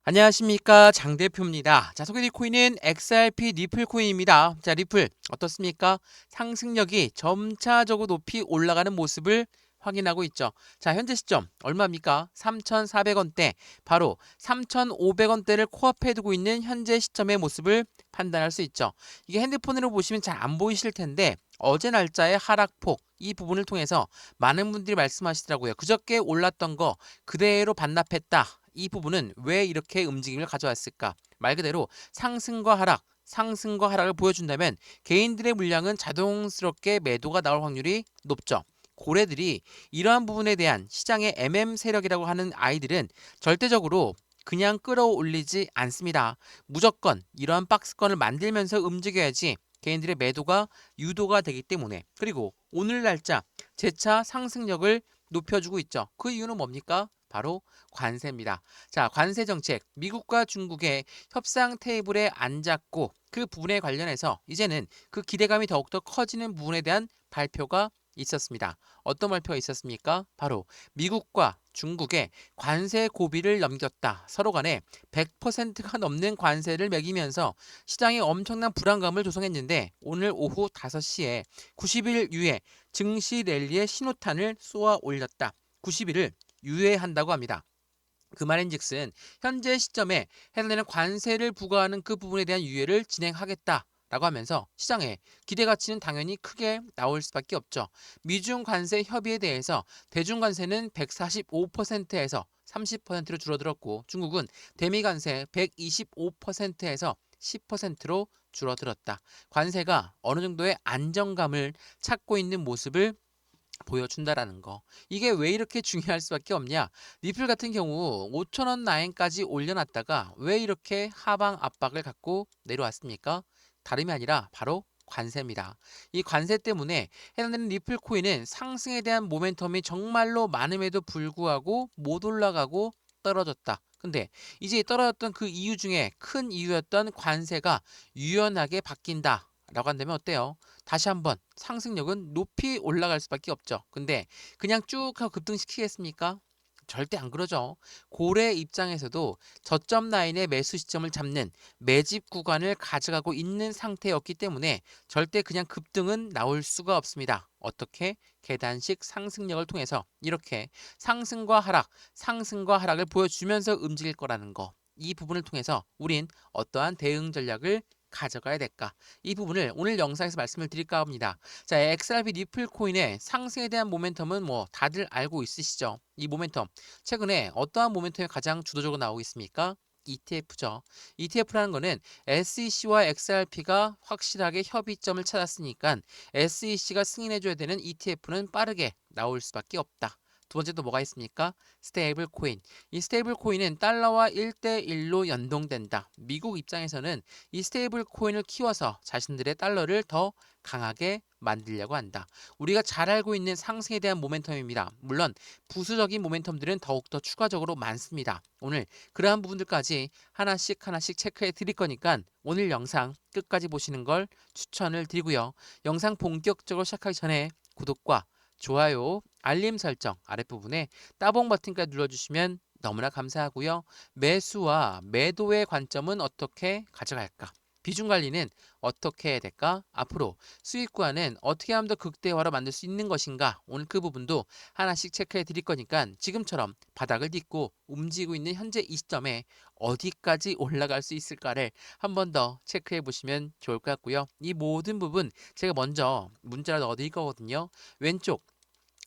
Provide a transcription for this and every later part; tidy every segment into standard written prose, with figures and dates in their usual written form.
안녕하십니까, 장 대표입니다. 자, 소개드릴 코인은 XRP 리플 코인입니다. 자, 리플 어떻습니까? 상승력이 점차적으로 높이 올라가는 모습을 확인하고 있죠. 자, 현재 시점 얼마입니까? 3,400원대, 바로 3,500원대를 코앞에 두고 있는 현재 시점의 모습을 판단할 수 있죠. 이게 핸드폰으로 보시면 잘 안 보이실 텐데 어제 날짜의 하락폭, 이 부분을 통해서 많은 분들이 말씀하시더라고요. 그저께 올랐던 거 그대로 반납했다. 이 부분은 왜 이렇게 움직임을 가져왔을까? 말 그대로 상승과 하락을 보여준다면 개인들의 물량은 자동스럽게 매도가 나올 확률이 높죠. 고래들이 이러한 부분에 대한 시장의 MM 세력이라고 하는 아이들은 절대적으로 그냥 끌어올리지 않습니다. 무조건 이러한 박스권을 만들면서 움직여야지 개인들의 매도가 유도가 되기 때문에, 그리고 오늘 날짜 재차 상승력을 높여주고 있죠. 그 이유는 뭡니까? 바로 관세입니다. 자, 관세 정책, 미국과 중국의 협상 테이블에 앉았고 그 부분에 관련해서 이제는 그 기대감이 더욱더 커지는 부분에 대한 발표가 있었습니다. 어떤 발표가 있었습니까? 바로 미국과 중국의 관세 고비를 넘겼다. 서로 간에 100%가 넘는 관세를 매기면서 시장에 엄청난 불안감을 조성했는데, 오늘 오후 5시에 90일 유예 증시 랠리의 신호탄을 쏘아 올렸다. 90일을 유예한다고 합니다. 그 말인즉슨 현재 시점에 해당되는 관세를 부과하는 그 부분에 대한 유예를 진행하겠다라고 하면서 시장에 기대 가치는 당연히 크게 나올 수밖에 없죠. 미중 관세 협의에 대해서 대중 관세는 145%에서 30%로 줄어들었고, 중국은 대미 관세 125%에서 10%로 줄어들었다. 관세가 어느 정도의 안정감을 찾고 있는 모습을 보여준다라는 거. 이게 왜 이렇게 중요할 수밖에 없냐? 리플 같은 경우 5,000원 라인까지 올려놨다가 왜 이렇게 하방 압박을 갖고 내려왔습니까? 다름이 아니라 바로 관세입니다. 이 관세 때문에 해당되는 리플 코인은 상승에 대한 모멘텀이 정말로 많음에도 불구하고 못 올라가고 떨어졌다. 근데 이제 떨어졌던 그 이유 중에 큰 이유였던 관세가 유연하게 바뀐다 라고 한다면 어때요? 다시 한번 상승력은 높이 올라갈 수밖에 없죠. 근데 그냥 쭉 하고 급등시키겠습니까? 절대 안 그러죠. 고래 입장에서도 저점 라인의 매수 시점을 잡는 매집 구간을 가져가고 있는 상태였기 때문에 절대 그냥 급등은 나올 수가 없습니다. 어떻게? 계단식 상승력을 통해서 이렇게 상승과 하락을 보여주면서 움직일 거라는 거. 이 부분을 통해서 우린 어떠한 대응 전략을 가져가야 될까? 이 부분을 오늘 영상에서 말씀을 드릴까 합니다. 자, XRP 리플 코인의 상승에 대한 모멘텀은 뭐 다들 알고 있으시죠? 이 모멘텀, 최근에 어떠한 모멘텀이 가장 주도적으로 나오고 있습니까? ETF죠. ETF라는 거는 SEC와 XRP가 확실하게 협의점을 찾았으니까 SEC가 승인해줘야 되는 ETF는 빠르게 나올 수밖에 없다. 두 번째 또 뭐가 있습니까? 스테이블 코인. 이 스테이블 코인은 달러와 1대1로 연동된다. 미국 입장에서는 이 스테이블 코인을 키워서 자신들의 달러를 더 강하게 만들려고 한다. 우리가 잘 알고 있는 상승에 대한 모멘텀입니다. 물론 부수적인 모멘텀들은 더욱더 추가적으로 많습니다. 오늘 그러한 부분들까지 하나씩 체크해 드릴 거니까 오늘 영상 끝까지 보시는 걸 추천을 드리고요. 영상 본격적으로 시작하기 전에 구독과 좋아요, 알림 설정 아랫부분에 따봉 버튼까지 눌러주시면 너무나 감사하고요. 매수와 매도의 관점은 어떻게 가져갈까? 비중 관리는 어떻게 해야 될까? 앞으로 수익 구간은 어떻게 하면 더 극대화로 만들 수 있는 것인가? 오늘 그 부분도 하나씩 체크해 드릴 거니까 지금처럼 바닥을 딛고 움직이고 있는 현재 이 시점에 어디까지 올라갈 수 있을까를 한 번 더 체크해 보시면 좋을 것 같고요. 이 모든 부분 제가 먼저 문자로 넣어 드릴 거거든요. 왼쪽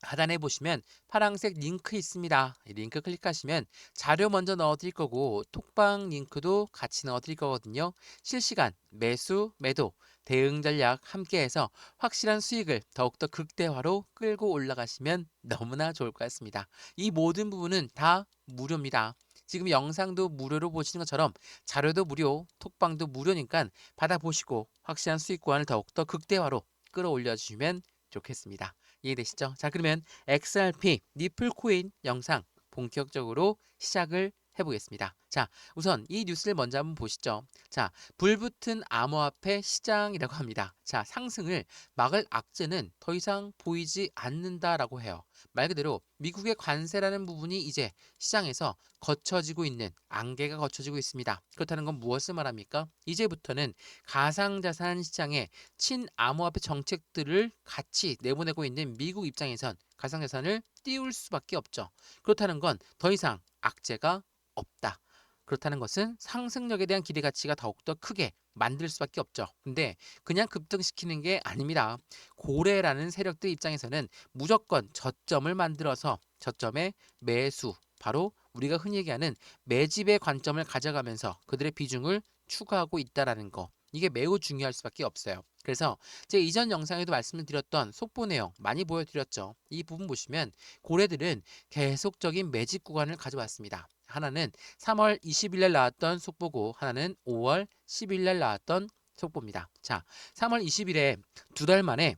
하단에 보시면 파란색 링크 있습니다. 이 링크 클릭하시면 자료 먼저 넣어드릴 거고 톡방 링크도 같이 넣어드릴 거거든요. 실시간 매수, 매도, 대응 전략 함께해서 확실한 수익을 더욱더 극대화로 끌고 올라가시면 너무나 좋을 것 같습니다. 이 모든 부분은 다 무료입니다. 지금 영상도 무료로 보시는 것처럼 자료도 무료, 톡방도 무료니까 받아보시고 확실한 수익 구간을 더욱더 극대화로 끌어올려 주시면 좋겠습니다. 이해되시죠? 자, 그러면 XRP 리플 코인 영상 본격적으로 시작을 해보겠습니다. 자, 우선 이 뉴스를 먼저 한번 보시죠. 자, 불붙은 암호화폐 시장이라고 합니다. 자, 상승을 막을 악재는 더 이상 보이지 않는다라고 해요. 말 그대로 미국의 관세라는 부분이 이제 시장에서 거쳐지고 있는 안개가 거쳐지고 있습니다. 그렇다는 건 무엇을 말합니까? 이제부터는 가상자산 시장에 친암호화폐 정책들을 같이 내보내고 있는 미국 입장에선 가상자산을 띄울 수밖에 없죠. 그렇다는 건 더 이상 악재가 없다. 그렇다는 것은 상승력에 대한 기대 가치가 더욱더 크게 만들 수밖에 없죠. 근데 그냥 급등시키는 게 아닙니다. 고래라는 세력들 입장에서는 무조건 저점을 만들어서 저점에 매수, 바로 우리가 흔히 얘기하는 매집의 관점을 가져가면서 그들의 비중을 추가하고 있다라는 거. 이게 매우 중요할 수밖에 없어요. 그래서 제 이전 영상에도 말씀을 드렸던 속보 내용 많이 보여드렸죠. 이 부분 보시면 고래들은 계속적인 매집 구간을 가져왔습니다. 하나는 3월 20일 날 나왔던 속보고 하나는 5월 10일 날 나왔던 속보입니다. 자, 3월 20일에 두 달 만에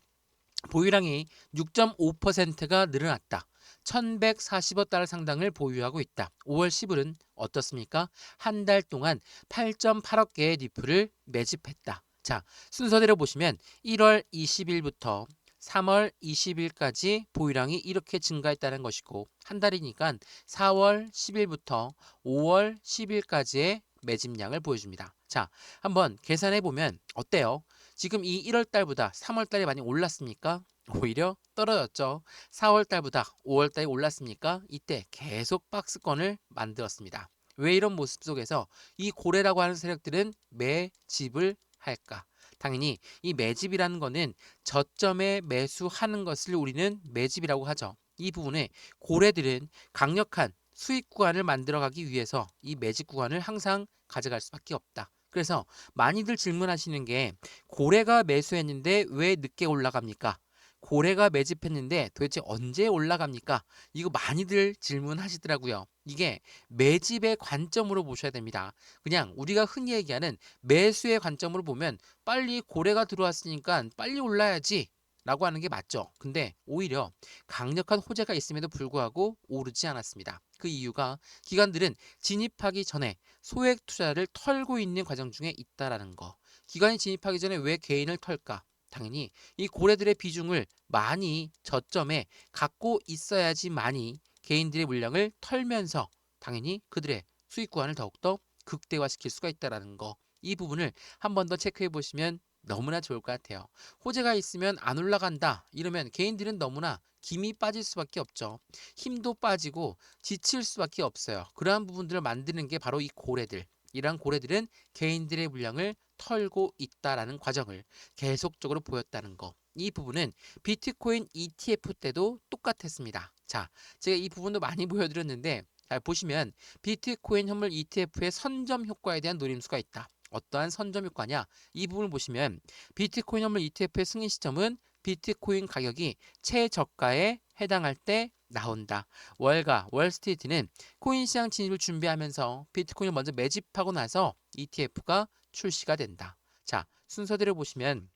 보유량이 6.5%가 늘어났다. 1140억 달러 상당을 보유하고 있다. 5월 10일은 어떻습니까? 한 달 동안 8.8억 개의 리플을 매집했다. 자, 순서대로 보시면 1월 20일부터 3월 20일까지 보유량이 이렇게 증가했다는 것이고, 한 달이니까 4월 10일부터 5월 10일까지의 매집량을 보여줍니다. 자, 한번 계산해 보면 어때요? 지금 이 1월 달보다 3월 달이 많이 올랐습니까? 오히려 떨어졌죠. 4월 달보다 5월 달이 올랐습니까? 이때 계속 박스권을 만들었습니다. 왜 이런 모습 속에서 이 고래라고 하는 세력들은 매집을 할까? 당연히 이 매집이라는 거는 저점에 매수하는 것을 우리는 매집이라고 하죠. 이 부분에 고래들은 강력한 수익 구간을 만들어가기 위해서 이 매집 구간을 항상 가져갈 수밖에 없다. 그래서 많이들 질문하시는 게 고래가 매수했는데 왜 늦게 올라갑니까? 고래가 매집했는데 도대체 언제 올라갑니까? 이거 많이들 질문하시더라고요. 이게 매집의 관점으로 보셔야 됩니다. 그냥 우리가 흔히 얘기하는 매수의 관점으로 보면 빨리 고래가 들어왔으니까 빨리 올라야지 라고 하는 게 맞죠. 근데 오히려 강력한 호재가 있음에도 불구하고 오르지 않았습니다. 그 이유가 기관들은 진입하기 전에 소액 투자를 털고 있는 과정 중에 있다라는 거. 기관이 진입하기 전에 왜 개인을 털까? 당연히 이 고래들의 비중을 많이 저점에 갖고 있어야지만이 개인들의 물량을 털면서 당연히 그들의 수익 구간을 더욱더 극대화시킬 수가 있다라는 거. 이 부분을 한 번 더 체크해 보시면 너무나 좋을 것 같아요. 호재가 있으면 안 올라간다 이러면 개인들은 너무나 김이 빠질 수밖에 없죠. 힘도 빠지고 지칠 수밖에 없어요. 그러한 부분들을 만드는 게 바로 이 고래들. 이러한 고래들은 개인들의 물량을 털고 있다라는 과정을 계속적으로 보였다는 거. 이 부분은 비트코인 ETF 때도 똑같았습니다. 자, 제가 이 부분도 많이 보여드렸는데 잘 보시면 비트코인 현물 ETF의 선점 효과에 대한 노림수가 있다. 어떠한 선점 효과냐? 이 부분을 보시면 비트코인 현물 ETF의 승인 시점은 비트코인 가격이 최저가에 해당할 때 나온다. 월가 월스트리트는 코인 시장 진입을 준비하면서 비트코인을 먼저 매집하고 나서 ETF가 출시가 된다. 자, 순서대로 보시면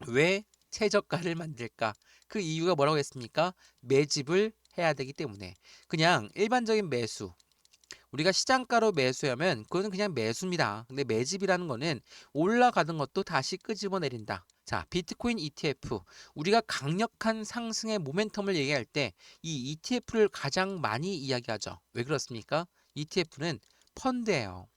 왜 최저가를 만들까? 그 이유가 뭐라고 했습니까? 매집을 해야 되기 때문에. 그냥 일반적인 매수, 우리가 시장가로 매수하면 그거는 그냥 매수입니다. 근데 매집이라는 거는 올라가는 것도 다시 끄집어 내린다. 자, 비트코인 ETF. 우리가 강력한 상승의 모멘텀을 얘기할 때 이 ETF를 가장 많이 이야기하죠. 왜 그렇습니까? ETF는 펀드예요.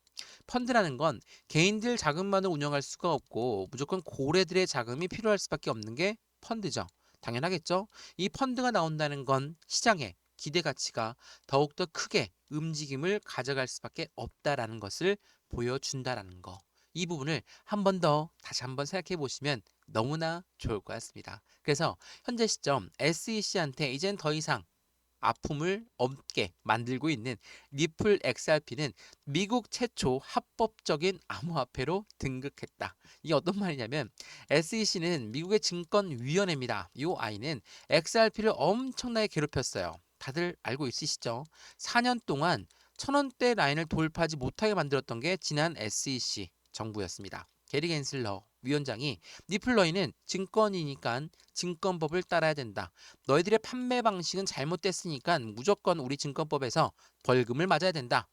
펀드라는 건 개인들 자금만을 운영할 수가 없고 무조건 고래들의 자금이 필요할 수밖에 없는 게 펀드죠. 당연하겠죠? 이 펀드가 나온다는 건 시장에 기대 가치가 더욱더 크게 움직임을 가져갈 수밖에 없다라는 것을 보여준다라는 거. 이 부분을 한 번 더 다시 한번 생각해 보시면 너무나 좋을 것 같습니다. 그래서 현재 시점 SEC한테 이젠 더 이상 아픔을 없게 만들고 있는 리플 XRP는 미국 최초 합법적인 암호화폐로 등극했다. 이게 어떤 말이냐면 SEC는 미국의 증권위원회입니다. 이 아이는 XRP를 엄청나게 괴롭혔어요. 다들 알고 있으시죠? 4년 동안 1,000원대 라인을 돌파하지 못하게 만들었던 게 지난 SEC 정부였습니다. 게리 겐슬러 위원장이 리플 너희는 증권이니까 증권법을 따라야 된다. 너희들의 판매 방식은 잘못됐으니까 무조건 우리 증권법에서 벌금을 맞아야 된다.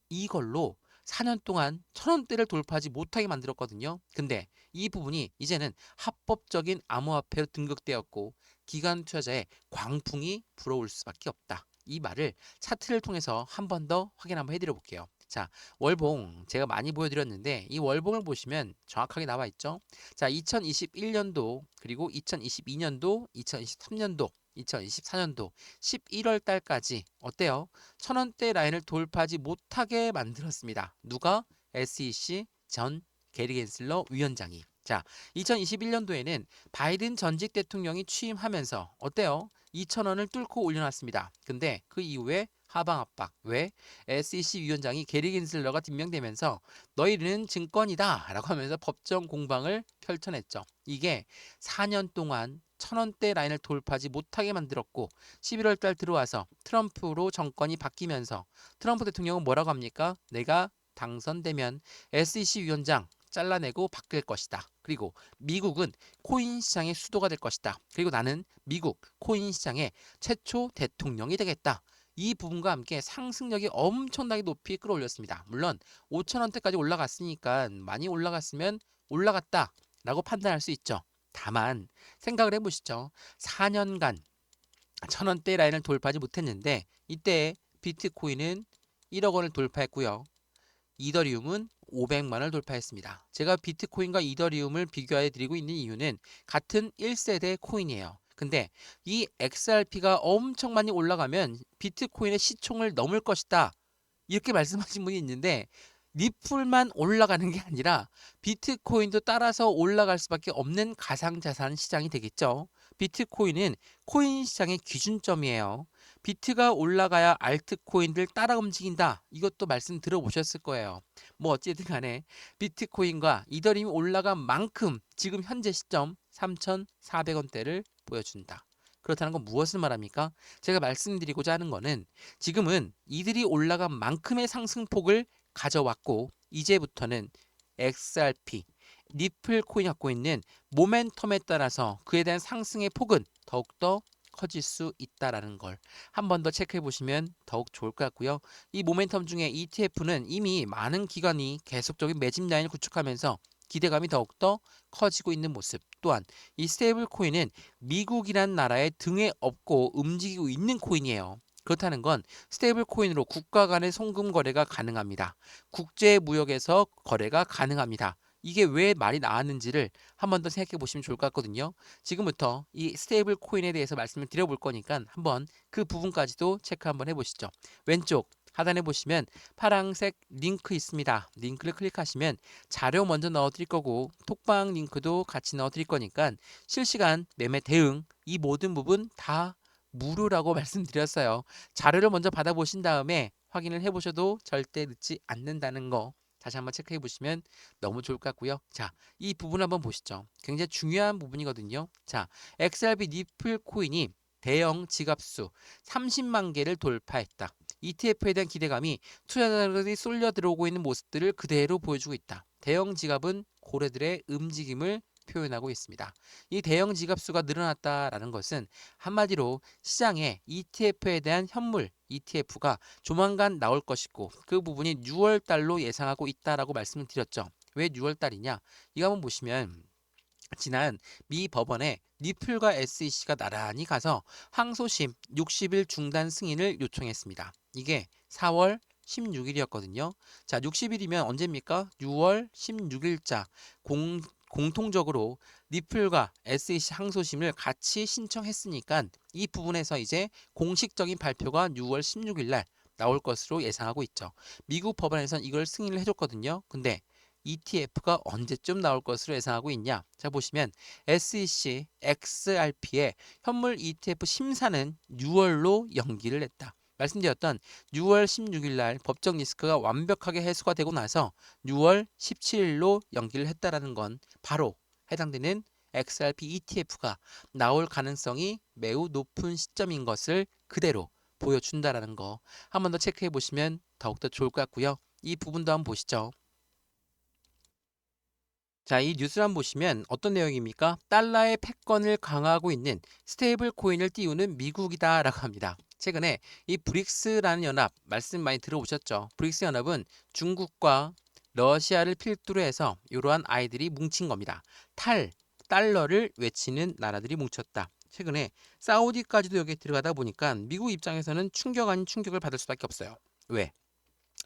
이걸로 4년 동안 1,000원대를 돌파하지 못하게 만들었거든요. 근데 이 부분이 이제는 합법적인 암호화폐로 등극되었고 기관 투자자의 광풍이 불어올 수밖에 없다. 이 말을 차트를 통해서 한 번 더 확인 한번 해드려 볼게요. 자, 월봉 제가 많이 보여드렸는데 이 월봉을 보시면 정확하게 나와 있죠. 자, 2021년도 그리고 2022년도, 2023년도, 2024년도 11월 달까지 어때요? 1,000원대 라인을 돌파하지 못하게 만들었습니다. 누가? SEC 전 게리 겐슬러 위원장이. 자, 2021년도에는 바이든 전직 대통령이 취임하면서 어때요? 2,000원을 뚫고 올려놨습니다. 근데 그 이후에 하방 압박. 왜? SEC 위원장이 게리 겐슬러가 임명되면서 너희는 증권이다 라고 하면서 법정 공방을 펼쳐냈죠. 이게 4년 동안 1,000원대 라인을 돌파하지 못하게 만들었고 11월 달 들어와서 트럼프로 정권이 바뀌면서 트럼프 대통령은 뭐라고 합니까? 내가 당선되면 SEC 위원장 잘라내고 바뀔 것이다. 그리고 미국은 코인 시장의 수도가 될 것이다. 그리고 나는 미국 코인 시장의 최초 대통령이 되겠다. 이 부분과 함께 상승력이 엄청나게 높이 끌어올렸습니다. 물론 5,000원대까지 올라갔으니까 많이 올라갔으면 올라갔다라고 판단할 수 있죠. 다만 생각을 해보시죠. 4년간 1,000원대 라인을 돌파하지 못했는데 이때 비트코인은 1억 원을 돌파했고요. 이더리움은 500만 원을 돌파했습니다. 제가 비트코인과 이더리움을 비교해 드리고 있는 이유는 같은 1세대 코인이에요. 근데 이 XRP가 엄청 많이 올라가면 비트코인의 시총을 넘을 것이다. 이렇게 말씀하신 분이 있는데 리플만 올라가는 게 아니라 비트코인도 따라서 올라갈 수밖에 없는 가상자산 시장이 되겠죠. 비트코인은 코인 시장의 기준점이에요. 비트가 올라가야 알트코인들 따라 움직인다. 이것도 말씀 들어보셨을 거예요. 뭐 어쨌든 간에 비트코인과 이더리움이 올라간 만큼 지금 현재 시점 3,400원대를 보여준다. 그렇다는 건 무엇을 말합니까? 제가 말씀드리고자 하는 거는 지금은 이들이 올라간 만큼의 상승폭을 가져왔고 이제부터는 XRP, 리플 코인이 갖고 있는 모멘텀에 따라서 그에 대한 상승의 폭은 더욱더 커질 수 있다라는 걸 한 번 더 체크해 보시면 더욱 좋을 것 같고요. 이 모멘텀 중에 ETF는 이미 많은 기관이 계속적인 매집 라인을 구축하면서 기대감이 더욱더 커지고 있는 모습. 또한 이 스테이블 코인은 미국이란 나라의 등에 업고 움직이고 있는 코인이에요. 그렇다는 건 스테이블 코인으로 국가 간의 송금 거래가 가능합니다. 국제 무역에서 거래가 가능합니다. 이게 왜 말이 나왔는지를 한 번 더 생각해 보시면 좋을 것 같거든요. 지금부터 이 스테이블 코인에 대해서 말씀을 드려볼 거니까 한번 그 부분까지도 체크 한번 해보시죠. 왼쪽 하단에 보시면 파란색 링크 있습니다. 링크를 클릭하시면 자료 먼저 넣어드릴 거고 톡방 링크도 같이 넣어드릴 거니까 실시간 매매 대응 이 모든 부분 다 무료라고 말씀드렸어요. 자료를 먼저 받아보신 다음에 확인을 해보셔도 절대 늦지 않는다는 거 다시 한번 체크해 보시면 너무 좋을 것 같고요. 자, 이 부분 한번 보시죠. 굉장히 중요한 부분이거든요. 자, XRP 니플 코인이 대형 지갑수 30만 개를 돌파했다. ETF에 대한 기대감이 투자자들이 쏠려 들어오고 있는 모습들을 그대로 보여주고 있다. 대형 지갑은 고래들의 움직임을 표현하고 있습니다. 이 대형 지갑수가 늘어났다라는 것은 한마디로 시장에 ETF에 대한 현물 ETF가 조만간 나올 것이고 그 부분이 6월 달로 예상하고 있다라고 말씀을 드렸죠. 왜 6월 달이냐? 이거 한번 보시면 지난 미 법원에 리플과 SEC가 나란히 가서 항소심 60일 중단 승인을 요청했습니다. 이게 4월 16일이었거든요. 자, 60일이면 언제입니까? 6월 16일자 공통적으로 리플과 SEC 항소심을 같이 신청했으니까 이 부분에서 이제 공식적인 발표가 6월 16일 날 나올 것으로 예상하고 있죠. 미국 법원에서는 이걸 승인을 해줬거든요. 근데 ETF가 언제쯤 나올 것으로 예상하고 있냐? 자, 보시면 SEC, XRP의 현물 ETF 심사는 6월로 연기를 했다. 말씀드렸던 6월 16일 날 법적 리스크가 완벽하게 해소가 되고 나서 6월 17일로 연기를 했다라는 건 바로 해당되는 XRP ETF가 나올 가능성이 매우 높은 시점인 것을 그대로 보여준다라는 거 한 번 더 체크해 보시면 더욱더 좋을 것 같고요. 이 부분도 한번 보시죠. 자, 이 뉴스를 한번 보시면 어떤 내용입니까? 달러의 패권을 강화하고 있는 스테이블 코인을 띄우는 미국이다라고 합니다. 최근에 이 브릭스라는 연합 말씀 많이 들어보셨죠? 브릭스 연합은 중국과 러시아를 필두로 해서 이러한 아이들이 뭉친 겁니다. 달러를 외치는 나라들이 뭉쳤다. 최근에 사우디까지도 여기에 들어가다 보니까 미국 입장에서는 충격 아닌 충격을 받을 수밖에 없어요. 왜?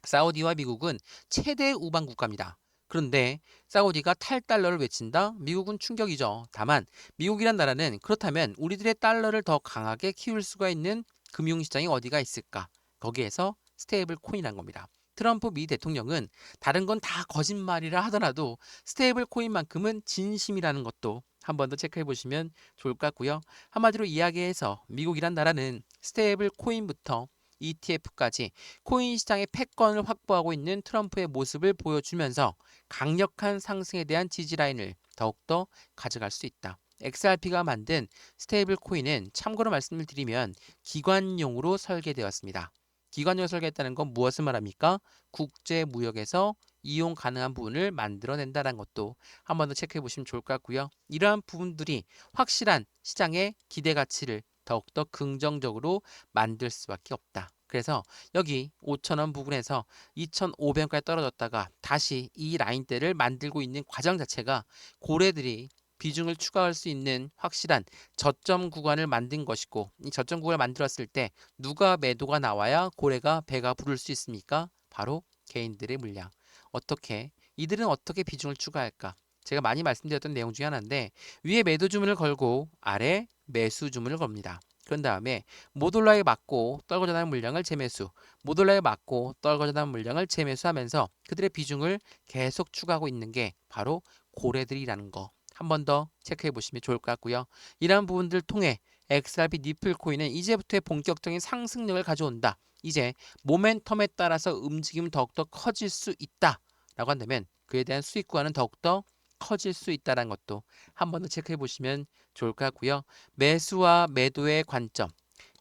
사우디와 미국은 최대 우방 국가입니다. 그런데 사우디가 탈달러를 외친다? 미국은 충격이죠. 다만 미국이란 나라는 그렇다면 우리들의 달러를 더 강하게 키울 수가 있는 금융시장이 어디가 있을까? 거기에서 스테이블 코인이란 겁니다. 트럼프 미 대통령은 다른 건 다 거짓말이라 하더라도 스테이블 코인만큼은 진심이라는 것도 한 번 더 체크해 보시면 좋을 것 같고요. 한마디로 이야기해서 미국이란 나라는 스테이블 코인부터 ETF까지 코인 시장의 패권을 확보하고 있는 트럼프의 모습을 보여주면서 강력한 상승에 대한 지지라인을 더욱더 가져갈 수 있다. XRP가 만든 스테이블 코인은 참고로 말씀을 드리면 기관용으로 설계되었습니다. 기관용으로 설계했다는 건 무엇을 말합니까? 국제 무역에서 이용 가능한 부분을 만들어낸다는 것도 한 번 더 체크해 보시면 좋을 것 같고요. 이러한 부분들이 확실한 시장의 기대 가치를 더욱더 긍정적으로 만들 수밖에 없다. 그래서 여기 5,000원 부분에서 2,500원까지 떨어졌다가 다시 이 라인대를 만들고 있는 과정 자체가 고래들이 비중을 추가할 수 있는 확실한 저점 구간을 만든 것이고, 이 저점 구간을 만들었을 때 누가 매도가 나와야 고래가 배가 부를 수 있습니까? 바로 개인들의 물량. 어떻게 이들은 어떻게 비중을 추가할까? 제가 많이 말씀드렸던 내용 중에 하나인데, 위에 매도 주문을 걸고 아래 매수 주문을 겁니다. 그런 다음에 모돌라에 맞고 떨궈져 나는 물량을 재매수, 모돌라에 맞고 떨궈져 나는 물량을 재매수하면서 그들의 비중을 계속 추가하고 있는 게 바로 고래들이라는 거. 한 번 더 체크해 보시면 좋을 것 같고요. 이러한 부분들을 통해 XRP 니플 코인은 이제부터의 본격적인 상승력을 가져온다. 이제 모멘텀에 따라서 움직임은 더욱더 커질 수 있다. 라고 한다면 그에 대한 수익 구간은 더욱더 커질 수 있다는 것도 한 번 더 체크해 보시면 좋을 것 같고요. 매수와 매도의 관점,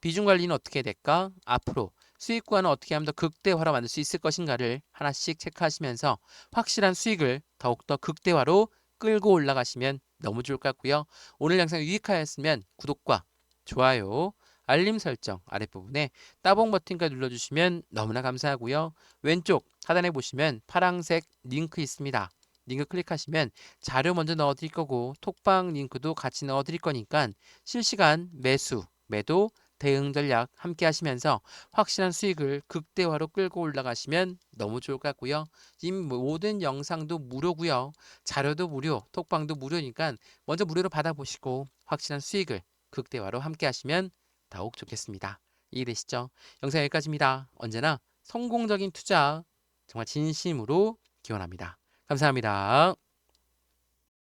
비중 관리는 어떻게 될까? 앞으로 수익 구간은 어떻게 하면 더 극대화로 만들 수 있을 것인가를 하나씩 체크하시면서 확실한 수익을 더욱더 극대화로 끌고 올라가시면 너무 좋을 것 같고요. 오늘 영상이 유익하였으면 구독과 좋아요, 알림 설정 아랫부분에 따봉 버튼까지 눌러주시면 너무나 감사하고요. 왼쪽 하단에 보시면 파란색 링크 있습니다. 링크 클릭하시면 자료 먼저 넣어드릴 거고 톡방 링크도 같이 넣어드릴 거니까 실시간 매수, 매도, 대응 전략 함께 하시면서 확실한 수익을 극대화로 끌고 올라가시면 너무 좋을 것 같고요. 지금 모든 영상도 무료고요. 자료도 무료, 톡방도 무료니까 먼저 무료로 받아보시고 확실한 수익을 극대화로 함께 하시면 더욱 좋겠습니다. 이해되시죠? 영상 여기까지입니다. 언제나 성공적인 투자 정말 진심으로 기원합니다. 감사합니다.